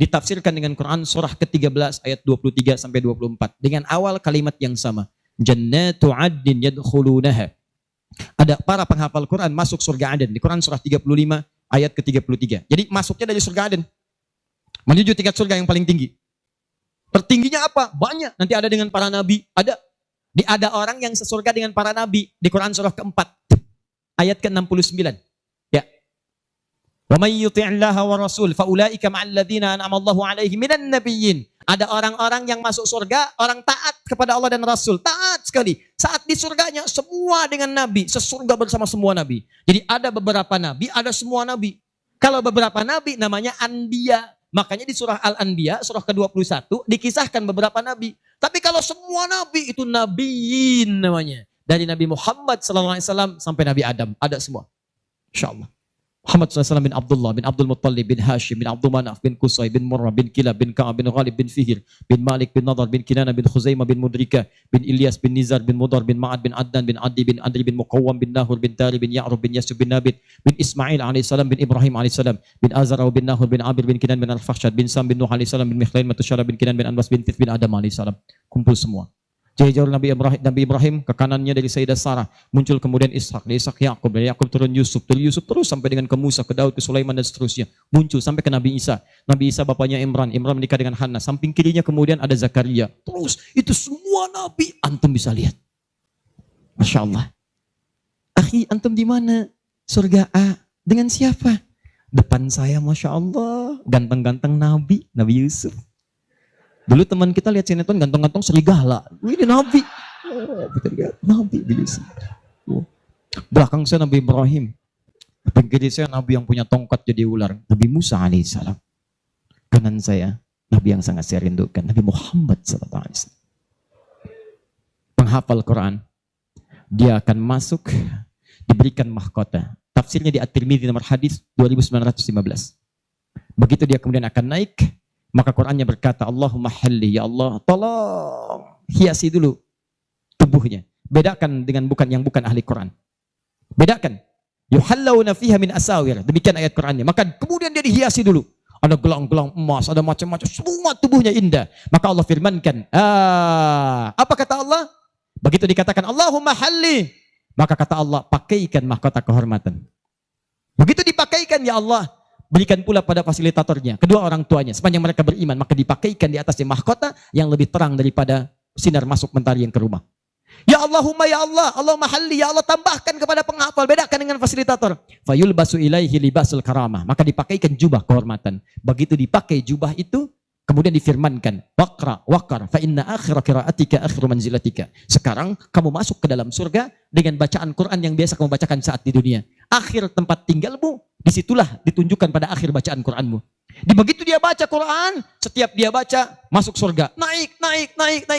ditafsirkan dengan Quran surah ke-13 ayat 23 sampai 24 dengan awal kalimat yang sama. Jannatu 'adnin yadkhulunaha. Ada para penghafal Quran masuk surga Aden di Quran surah 35 ayat ke-33. Jadi masuknya dari surga Aden menuju tingkat surga yang paling tinggi. Tertingginya apa? Banyak. Nanti ada dengan para nabi. Ada orang yang sesurga dengan para nabi di Quran surah keempat ayat ke-69. Ya. Wa may yuti'illaha wa rasul fa ulaika ma'al ladzina an'ama Allahu 'alaihim minan nabiyyin. Ada orang-orang yang masuk surga, orang taat kepada Allah dan Rasul. Taat sekali. Saat di surganya, semua dengan Nabi. Sesurga bersama semua Nabi. Jadi ada beberapa Nabi, ada semua Nabi. Kalau beberapa Nabi namanya Anbiya. Makanya di surah Al-Anbiya, surah ke-21, dikisahkan beberapa Nabi. Tapi kalau semua Nabi, itu Nabiyin namanya. Dari Nabi Muhammad SAW sampai Nabi Adam. Ada semua. Insya Allah. Muhammad SAW bin Abdullah, bin Abdul Muttalib, bin Hashim, bin Abdul Manaf, bin Qusay, bin Murrah, bin Kilab, bin Ka'ab, bin Ghalib, bin Fihir, bin Malik, bin Nadar, bin Kinana, bin Khuzaimah, bin Mudrika, bin Ilyas, bin Nizar, bin Mudar, bin Ma'ad, bin Adnan, bin Adi, bin Adri, bin Muqawwam, bin Nahur, bin Tari, bin Ya'rub, bin Yasub, bin Nabit, bin Ismail AS, bin Ibrahim AS, bin Azar, bin Nahur, bin Abir, bin Kinan, bin Al-Fakhshad, bin Sam, bin Nuh AS, bin Mikhlain, Matusyara, bin Kinan, bin Anbas, bin Tith, bin Adam AS. Kumpul semua. Jauh Nabi Ibrahim ke kanannya dari Sayyidah Sarah, muncul kemudian Ishak, dari Ishak Yakub, dari Yakub turun Yusuf, dari Yusuf terus sampai dengan ke Musa, ke Daud, ke Sulaiman dan seterusnya, muncul sampai ke Nabi Isa. Nabi Isa bapaknya Imran menikah dengan Hannah, samping kirinya kemudian ada Zakaria. Terus itu semua nabi antum bisa lihat. Masya Allah. Akhi, antum di mana? Surga A. Dengan siapa? Depan saya, Masya Allah, ganteng-ganteng Nabi Yusuf. Dulu teman kita lihat sinetron ganteng-ganteng serigala. Ini Nabi. Oh, kita lihat Nabi Yusuf. Oh. Belakang saya Nabi Ibrahim. Depan kiri saya Nabi yang punya tongkat jadi ular. Nabi Musa alaihissalam. Kanan saya Nabi yang sangat saya rindukan. Nabi Muhammad sallallahu alaihi wasallam. Penghafal Quran Dia akan masuk, diberikan mahkota. Tafsirnya di At-Tirmidzi nomor hadis 2915. Begitu dia kemudian akan naik, maka Qur'annya berkata, Allahumma halli, ya Allah, tolong hiasi dulu tubuhnya. Bedakan dengan yang bukan ahli Quran. Bedakan. Yuhallawna fiha min asawir. Demikian ayat Qur'annya. Maka kemudian dia dihiasi dulu. Ada gelang-gelang emas, ada macam-macam, semua tubuhnya indah. Maka Allah firmankan, apa kata Allah? Begitu dikatakan Allahumma halli, maka kata Allah, pakaikan mahkota kehormatan. Begitu dipakaikan, ya Allah, berikan pula pada fasilitatornya, kedua orang tuanya, sepanjang mereka beriman, maka dipakaikan di atasnya mahkota yang lebih terang daripada sinar masuk mentari yang ke rumah. Ya Allahumma ya Allah, Allahumma halli, ya Allah, tambahkan kepada penghafal, bedakan dengan fasilitator. Fayulbasu ilaihi libasul karamah, maka dipakaikan jubah kehormatan. Begitu dipakai jubah itu, kemudian difirmankan, waqar, fa inna akhira qiraatika akhiru manzilatika. Sekarang kamu masuk ke dalam surga dengan bacaan Quran yang biasa kamu bacakan saat di dunia. Akhir tempat tinggalmu, disitulah ditunjukkan pada akhir bacaan Quranmu. Di begitu dia baca Quran, setiap dia baca masuk surga, naik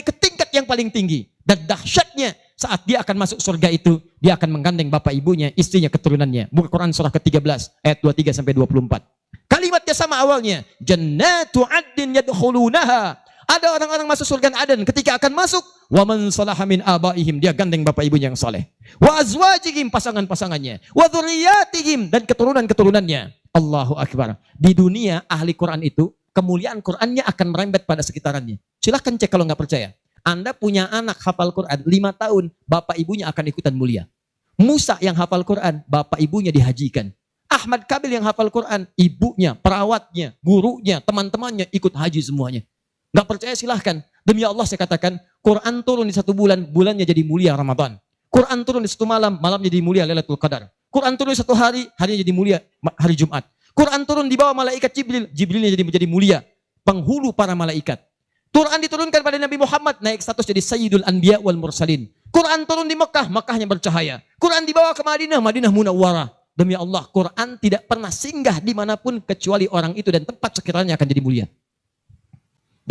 ke tingkat yang paling tinggi. Dan dahsyatnya saat dia akan masuk surga itu, dia akan menggandeng bapak ibunya, istrinya, keturunannya. Buka Quran surah ke-13 ayat 23 sampai 24. Kalimatnya sama awalnya, jannatu addin yadkhulunaha. Ada orang-orang masuk surga Aden, ketika akan masuk, wa man salaha min abaihim, dia gandeng bapak ibunya yang saleh. Wa azwajihim, pasangan-pasangannya. Wa dzurriyyatihim, dan keturunan-keturunannya. Allahu akbar. Di dunia ahli Quran itu, kemuliaan Qurannya akan merembet pada sekitarannya. Silahkan cek kalau nggak percaya. Anda punya anak hafal Quran 5 tahun, bapak ibunya akan ikutan mulia. Musa yang hafal Quran, bapak ibunya dihajikan. Ahmad Kabil yang hafal Quran, ibunya, perawatnya, gurunya, teman-temannya ikut haji semuanya. Gak percaya silahkan. Demi Allah saya katakan, Quran turun di 1 bulan, bulannya jadi mulia Ramadan. Quran turun di 1 malam, malamnya jadi mulia Lailatul Qadar. Quran turun di 1 hari, harinya jadi mulia hari Jumat. Quran turun di bawah malaikat Jibril, Jibrilnya jadi menjadi mulia, penghulu para malaikat. Quran diturunkan pada Nabi Muhammad, naik status jadi Sayyidul Anbiya wal Mursalin. Quran turun di Mekah, Mekahnya bercahaya. Quran dibawa ke Madinah, Madinah Munawwarah. Demi Allah, Quran tidak pernah singgah dimanapun kecuali orang itu dan tempat sekiranya akan jadi mulia.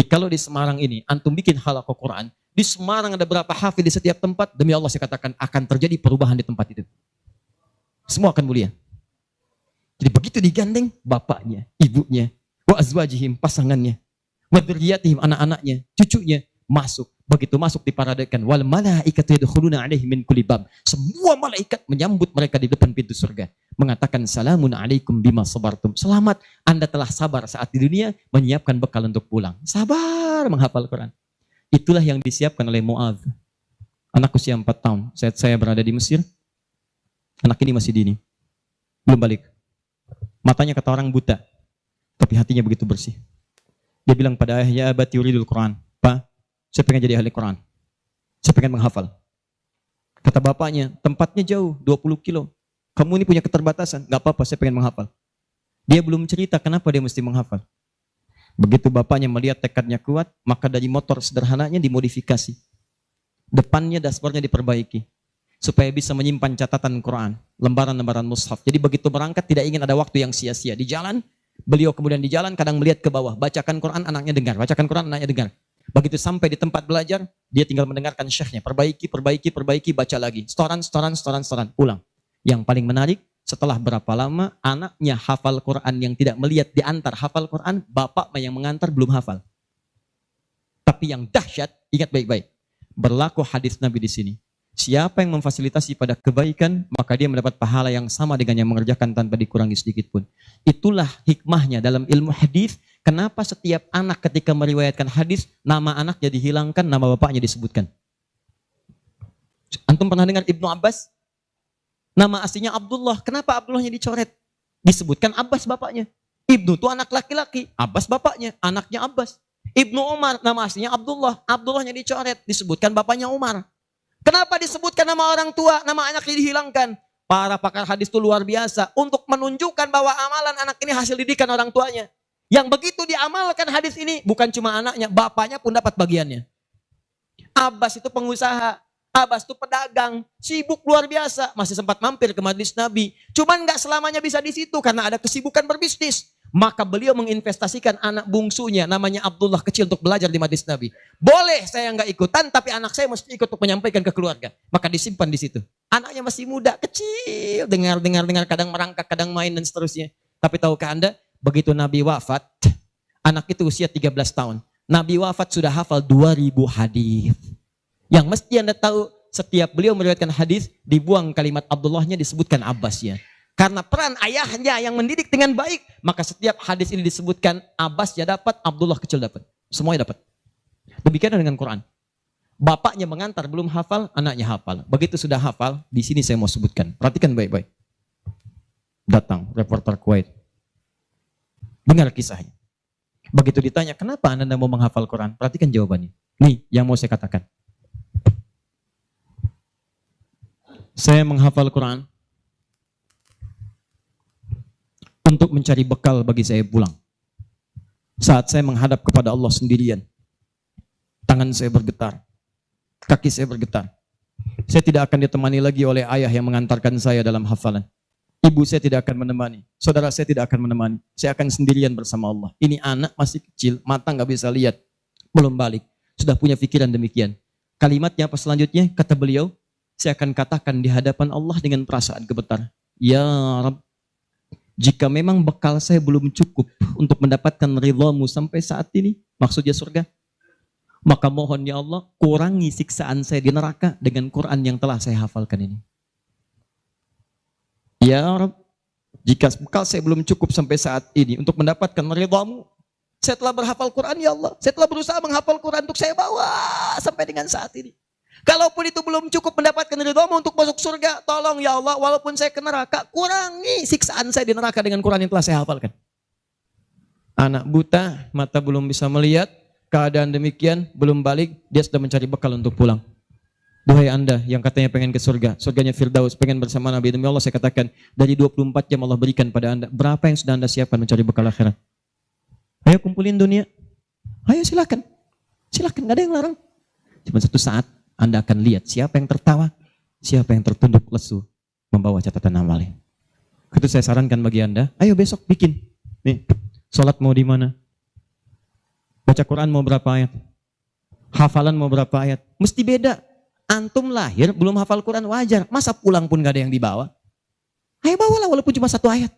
Kalau di Semarang ini, antum bikin halaqah Quran, di Semarang ada berapa hafid di setiap tempat, demi Allah saya katakan akan terjadi perubahan di tempat itu. Semua akan mulia. Jadi begitu digandeng, bapaknya, ibunya, wa azwajihim, pasangannya, wa dzurriyyatihim, anak-anaknya, cucunya, masuk. Begitu masuk diparadekan, wal malaikatu yadkhuluna alaihim min kulli bab. Semua malaikat menyambut mereka di depan pintu surga, mengatakan salamun alaikum bima sabartum. Selamat, Anda telah sabar saat di dunia, menyiapkan bekal untuk pulang. Sabar menghafal Quran. Itulah yang disiapkan oleh Mu'adz. Anak usia 4 tahun, saat saya berada di Mesir, anak ini masih dini, belum balik. Matanya kata orang buta, tapi hatinya begitu bersih. Dia bilang pada ayahnya, abati yuridul Quran. Pak, saya pengen jadi ahli Quran. Saya pengen menghafal. Kata bapaknya, tempatnya jauh, 20 kilo. Kamu ini punya keterbatasan. Gak apa-apa, saya pengen menghafal. Dia belum cerita kenapa dia mesti menghafal. Begitu bapaknya melihat tekadnya kuat, maka dari motor sederhananya dimodifikasi. Depannya, dashboardnya diperbaiki. Supaya bisa menyimpan catatan Quran, lembaran-lembaran mushaf. Jadi begitu berangkat tidak ingin ada waktu yang sia-sia. Di jalan, beliau kemudian di jalan kadang melihat ke bawah. Bacakan Quran, anaknya dengar. Bacakan Quran, anaknya dengar. Begitu sampai di tempat belajar, dia tinggal mendengarkan syekhnya. Perbaiki, baca lagi. Setoran, pulang. Yang paling menarik, setelah berapa lama, anaknya hafal Quran yang tidak melihat diantar hafal Quran, bapak yang mengantar belum hafal. Tapi yang dahsyat, ingat baik-baik. Berlaku hadis Nabi di sini. Siapa yang memfasilitasi pada kebaikan, maka dia mendapat pahala yang sama dengan yang mengerjakan tanpa dikurangi sedikit pun. Itulah hikmahnya dalam ilmu hadis. Kenapa setiap anak ketika meriwayatkan hadis, nama anaknya dihilangkan, nama bapaknya disebutkan. Antum pernah dengar Ibnu Abbas? Nama aslinya Abdullah. Kenapa Abdullahnya dicoret? Disebutkan Abbas bapaknya. Ibnu itu anak laki-laki, Abbas bapaknya, anaknya Abbas. Ibnu Umar, nama aslinya Abdullah. Abdullahnya dicoret, disebutkan bapaknya Umar. Kenapa disebutkan nama orang tua, nama anaknya dihilangkan? Para pakar hadis itu luar biasa untuk menunjukkan bahwa amalan anak ini hasil didikan orang tuanya. Yang begitu diamalkan hadis ini, bukan cuma anaknya, bapaknya pun dapat bagiannya. Abbas itu pengusaha, Abbas itu pedagang, sibuk luar biasa, masih sempat mampir ke majelis Nabi. Cuman nggak selamanya bisa di situ karena ada kesibukan berbisnis. Maka beliau menginvestasikan anak bungsunya namanya Abdullah kecil untuk belajar di majlis Nabi. Boleh saya nggak ikutan, tapi anak saya mesti ikut untuk menyampaikan ke keluarga. Maka disimpan di situ. Anaknya masih muda, kecil, dengar, kadang merangkak, kadang main dan seterusnya. Tapi tahukah Anda, begitu Nabi wafat, anak itu usia 13 tahun. Nabi wafat sudah hafal 2000 hadis. Yang mesti Anda tahu, setiap beliau meriwayatkan hadis, dibuang kalimat Abdullahnya, disebutkan Abbasnya. Karena peran ayahnya yang mendidik dengan baik, maka setiap hadis ini disebutkan Abbasnya dapat, Abdullah kecil dapat. Semuanya dapat. Demikian dengan Quran. Bapaknya mengantar belum hafal, anaknya hafal. Begitu sudah hafal, di sini saya mau sebutkan. Perhatikan baik-baik. Datang reporter Kuwait. Dengar kisahnya. Begitu ditanya, kenapa Anda mau menghafal Quran? Perhatikan jawabannya. Nih yang mau saya katakan. Saya menghafal Quran untuk mencari bekal bagi saya pulang. Saat saya menghadap kepada Allah sendirian, tangan saya bergetar, kaki saya bergetar. Saya tidak akan ditemani lagi oleh ayah yang mengantarkan saya dalam hafalan. Ibu saya tidak akan menemani, saudara saya tidak akan menemani. Saya akan sendirian bersama Allah. Ini anak masih kecil, mata nggak bisa lihat, belum balik, sudah punya pikiran demikian. Kalimatnya apa selanjutnya? Kata beliau, saya akan katakan di hadapan Allah dengan perasaan gemetar. Ya Rabb, jika memang bekal saya belum cukup untuk mendapatkan ridhamu sampai saat ini, maksudnya surga, maka mohon ya Allah, kurangi siksaan saya di neraka dengan Quran yang telah saya hafalkan ini. Ya Rabb, jika bekal saya belum cukup sampai saat ini untuk mendapatkan ridhamu, saya telah berhafal Quran ya Allah, saya telah berusaha menghafal Quran untuk saya bawa sampai dengan saat ini. Kalaupun itu belum cukup mendapatkan ridhamu untuk masuk surga, tolong ya Allah, walaupun saya ke neraka, kurangi siksaan saya di neraka dengan Quran yang telah saya hafalkan. Anak buta, mata belum bisa melihat, keadaan demikian, belum balik, dia sudah mencari bekal untuk pulang. Duhai Anda yang katanya pengen ke surga, surganya Firdaus, pengen bersama Nabi, demi Allah saya katakan, dari 24 jam Allah berikan pada Anda, berapa yang sudah Anda siapkan mencari bekal akhirat? Ayo kumpulin dunia, ayo silakan, silakan, gak ada yang larang. Cuma satu saat, Anda akan lihat siapa yang tertawa, siapa yang tertunduk lesu membawa catatan amalnya. Itu saya sarankan bagi Anda, ayo besok bikin. Nih, sholat mau di mana? Baca Quran mau berapa ayat? Hafalan mau berapa ayat? Mesti beda. Antum lahir belum hafal Quran wajar. Masa pulang pun gak ada yang dibawa? Ayo bawalah walaupun cuma satu ayat.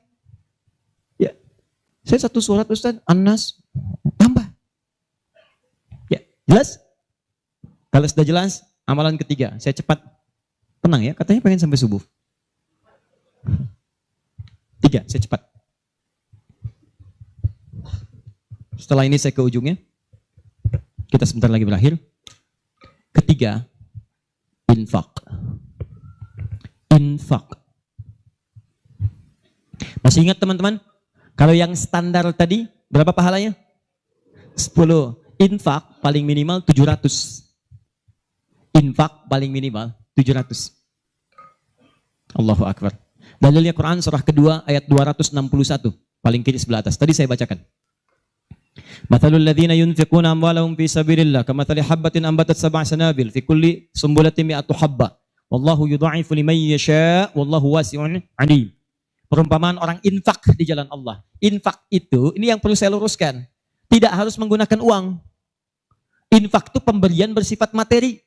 Ya, saya satu surat Ustaz, An-Nas, tambah. Ya, jelas? Kalau sudah jelas, amalan ketiga, saya cepat. Tenang ya, katanya pengen sampai subuh. 3, saya cepat. Setelah ini saya ke ujungnya. Kita sebentar lagi berakhir. Ketiga, infak. Infak. Masih ingat teman-teman? Kalau yang standar tadi, berapa pahalanya? 10. Infak paling minimal 700. Infak paling minimal 700. Allahu Akbar. Dalilnya Quran surah kedua ayat 261. Paling kiri sebelah atas. Tadi saya bacakan. Mathalul ladzina yunfiquna amwalahum fi sabilillah kamathali habbatin ambatat sab'a sanabil fi kulli sumbulatin mi'atu habba. Wallahu yudha'ifu liman yasha' wallahu wasi'un 'alim. Perumpamaan orang infak di jalan Allah. Infak itu, ini yang perlu saya luruskan. Tidak harus menggunakan uang. Infak itu pemberian bersifat materi.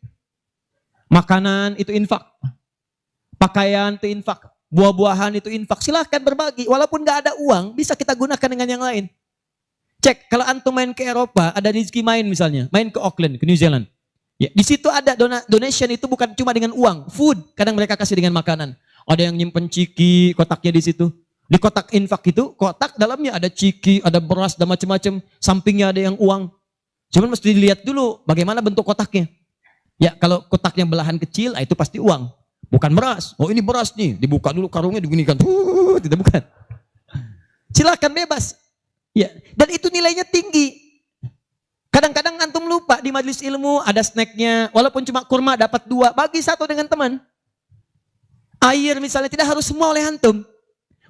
Makanan itu infak, pakaian itu infak, buah-buahan itu infak. Silahkan berbagi, walaupun gak ada uang, bisa kita gunakan dengan yang lain. Cek, kalau antum main ke Eropa, ada rezeki main misalnya, main ke Auckland, ke New Zealand. Ya, di situ ada donation itu bukan cuma dengan uang, food. Kadang mereka kasih dengan makanan. Ada yang nyimpen ciki, kotaknya di situ. Di kotak infak itu, kotak dalamnya ada ciki, ada beras, dan macam-macam. Sampingnya ada yang uang. Cuman mesti dilihat dulu bagaimana bentuk kotaknya. Ya, kalau kotaknya belahan kecil, itu pasti uang. Bukan beras. Oh ini beras nih, dibuka dulu karungnya, digunikan. Tidak bukan. Silakan bebas. Ya, dan itu nilainya tinggi. Kadang-kadang antum lupa di majelis ilmu ada snacknya, walaupun cuma kurma dapat 2, bagi 1 dengan teman. Air misalnya tidak harus semua oleh antum.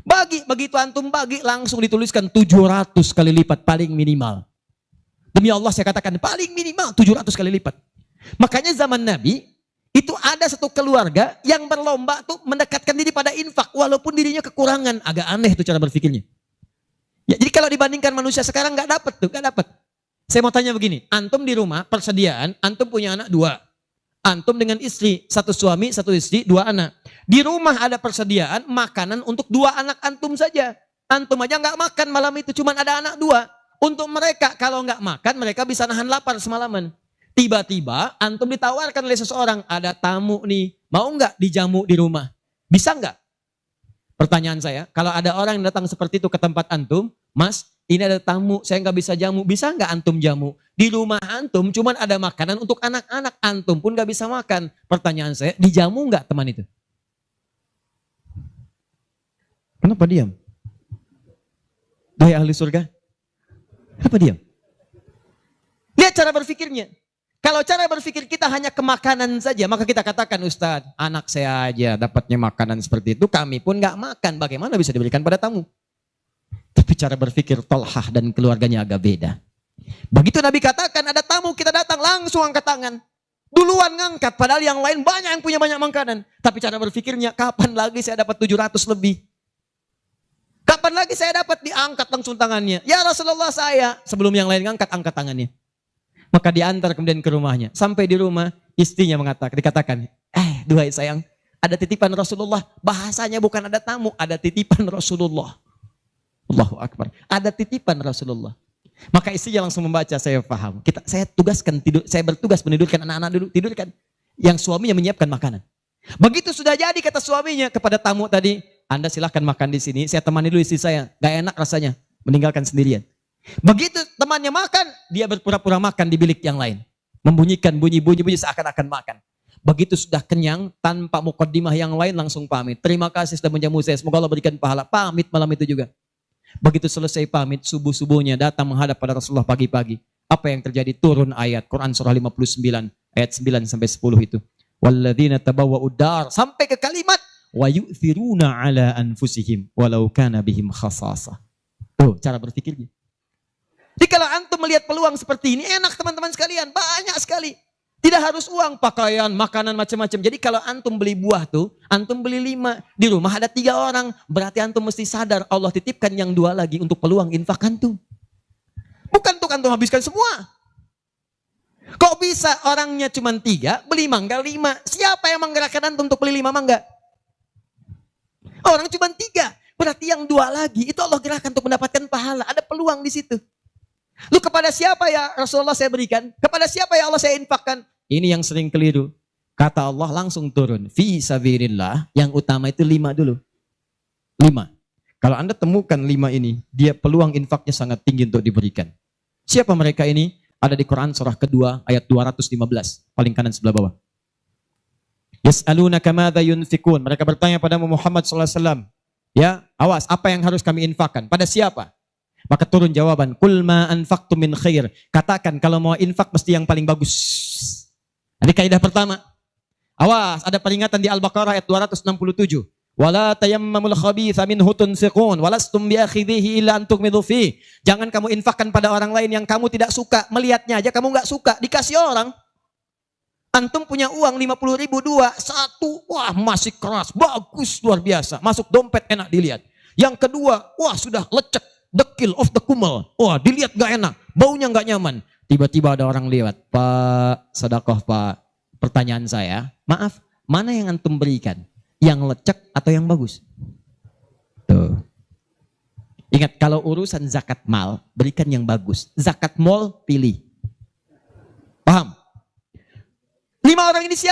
Bagi, begitu antum bagi langsung dituliskan 700 kali lipat paling minimal. Demi Allah saya katakan paling minimal 700 kali lipat. Makanya zaman Nabi, itu ada satu keluarga yang berlomba tuh mendekatkan diri pada infak, walaupun dirinya kekurangan. Agak aneh tuh cara berpikirnya. Ya, jadi kalau dibandingkan manusia sekarang nggak dapat tuh, nggak dapat. Saya mau tanya begini, antum di rumah persediaan, antum punya anak 2. Antum dengan istri, 1 suami, 1 istri, 2 anak. Di rumah ada persediaan makanan untuk 2 anak antum saja. Antum aja nggak makan malam itu, cuma ada anak 2. Untuk mereka, kalau nggak makan, mereka bisa nahan lapar semalaman. Tiba-tiba antum ditawarkan oleh seseorang, ada tamu nih, mau nggak dijamu di rumah? Bisa nggak? Pertanyaan saya, kalau ada orang yang datang seperti itu ke tempat antum, Mas, ini ada tamu, saya nggak bisa jamu. Bisa nggak antum jamu? Di rumah antum cuman ada makanan untuk anak-anak, antum pun nggak bisa makan. Pertanyaan saya, dijamu nggak teman itu? Kenapa diam? Hai ahli surga. Kenapa diam? Lihat cara berpikirnya. Kalau cara berpikir kita hanya ke makanan saja, maka kita katakan, Ustadz, anak saya aja dapatnya makanan seperti itu, kami pun nggak makan. Bagaimana bisa diberikan pada tamu? Tapi cara berpikir Tolhah dan keluarganya agak beda. Begitu Nabi katakan ada tamu, kita datang langsung angkat tangan. Duluan ngangkat, padahal yang lain banyak yang punya banyak makanan. Tapi cara berpikirnya, kapan lagi saya dapat 700 lebih? Kapan lagi saya dapat diangkat langsung tangannya? Ya Rasulullah saya. Sebelum yang lain ngangkat, angkat tangannya. Maka diantar kemudian ke rumahnya. Sampai di rumah, istrinya dikatakan, duhai sayang, ada titipan Rasulullah. Bahasanya bukan ada tamu, ada titipan Rasulullah. Allahu Akbar. Ada titipan Rasulullah. Maka istrinya langsung membaca, saya paham. Saya bertugas menidurkan anak-anak dulu, tidurkan. Yang suaminya menyiapkan makanan. Begitu sudah jadi kata suaminya kepada tamu tadi, Anda silahkan makan di sini, saya temani dulu istri saya. Gak enak rasanya, meninggalkan sendirian. Begitu temannya makan, dia berpura-pura makan di bilik yang lain. Membunyikan bunyi-bunyi seakan-akan makan. Begitu sudah kenyang, tanpa mukaddimah yang lain langsung pamit. Terima kasih sudah menjamu saya, semoga Allah berikan pahala. Pamit malam itu juga. Begitu selesai pamit, subuh-subuhnya datang menghadap pada Rasulullah pagi-pagi. Apa yang terjadi? Turun ayat Quran surah 59 ayat 9 sampai 10 itu. Walladzina tabawwa'ud dar, sampai ke kalimat wa yu'thiruna ala anfusihim walau kana bihim khasasah. Tuh cara berpikirnya. Jadi kalau antum melihat peluang seperti ini, enak teman-teman sekalian, banyak sekali. Tidak harus uang, pakaian, makanan macam-macam. Jadi kalau antum beli buah tuh, antum beli 5, di rumah ada 3 orang, berarti antum mesti sadar Allah titipkan yang 2 lagi untuk peluang infak antum. Bukan untuk antum habiskan semua. Kok bisa orangnya cuma 3, beli mangga 5? Siapa yang menggerakkan antum untuk beli 5 mangga? Orang cuma 3, berarti yang 2 lagi, itu Allah gerakkan untuk mendapatkan pahala. Ada peluang di situ. Lu kepada siapa ya Rasulullah saya berikan? Kepada siapa ya Allah saya infakkan? Ini yang sering keliru. Kata Allah langsung turun. Fi sabilillah, yang utama itu 5 dulu. 5. Kalau Anda temukan 5 ini, dia peluang infaknya sangat tinggi untuk diberikan. Siapa mereka ini? Ada di Quran surah kedua ayat 215. Paling kanan sebelah bawah. Yas'alunaka madza yunfikun. Mereka bertanya pada Muhammad SAW. Ya, awas, apa yang harus kami infakkan? Pada siapa? Maka turun jawaban, kul ma anfaqtum min khair. Katakan kalau mau infak mesti yang paling bagus. Ini kaidah pertama. Awas, ada peringatan di Al-Baqarah ayat 267. Wala tayammamul khabitha minhu tunfiqun walastum biakhidhihi illa an tughmidu fi. Jangan kamu infakkan pada orang lain yang kamu tidak suka. Melihatnya aja kamu enggak suka, dikasih orang. Antum punya uang 50.000 2, 1, wah masih keras, bagus, luar biasa. Masuk dompet enak dilihat. Yang kedua, wah sudah lecek. Dekil of the kumel. Wah dilihat gak enak. Baunya gak nyaman. Tiba-tiba ada orang lewat. Pak, sedekah Pak. Pertanyaan saya. Maaf, mana yang antum berikan? Yang lecek atau yang bagus? Tuh. Ingat kalau urusan zakat mal, berikan yang bagus. Zakat mal, pilih. Paham? 5 orang ini siapa?